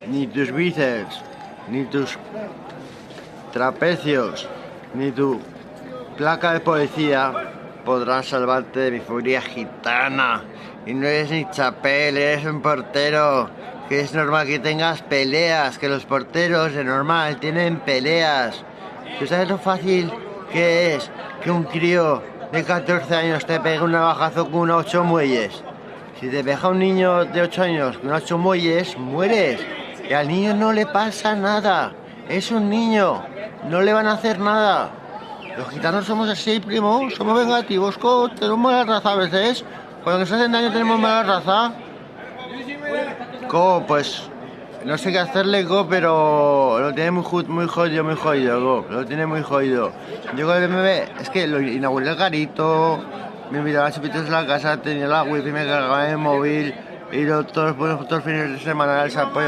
Ni tus bíceps, ni tus trapecios, ni tu placa de policía podrán salvarte de mi furia gitana. Y no eres ni Chapel, eres un portero. Que es normal que tengas peleas, que los porteros de normal tienen peleas. ¿Tú sabes lo fácil que es que un crío de 14 años te pegue un navajazo con 8 muelles? Si te pega un niño de 8 años con 8 muelles, mueres. Y al niño no le pasa nada. Es un niño. No le van a hacer nada. Los gitanos somos así, primo. Somos vengativos. Tenemos mala raza a veces. Cuando nos hacen daño tenemos mala raza. Pues no sé qué hacerle, pero lo tiene muy jodido, lo tiene muy jodido. Yo con el BMW, es que lo inauguré el garito, me invitaba a chupitos en la casa, tenía la wifi, me cargaba en el móvil, y todos los fines de semana el apoyo.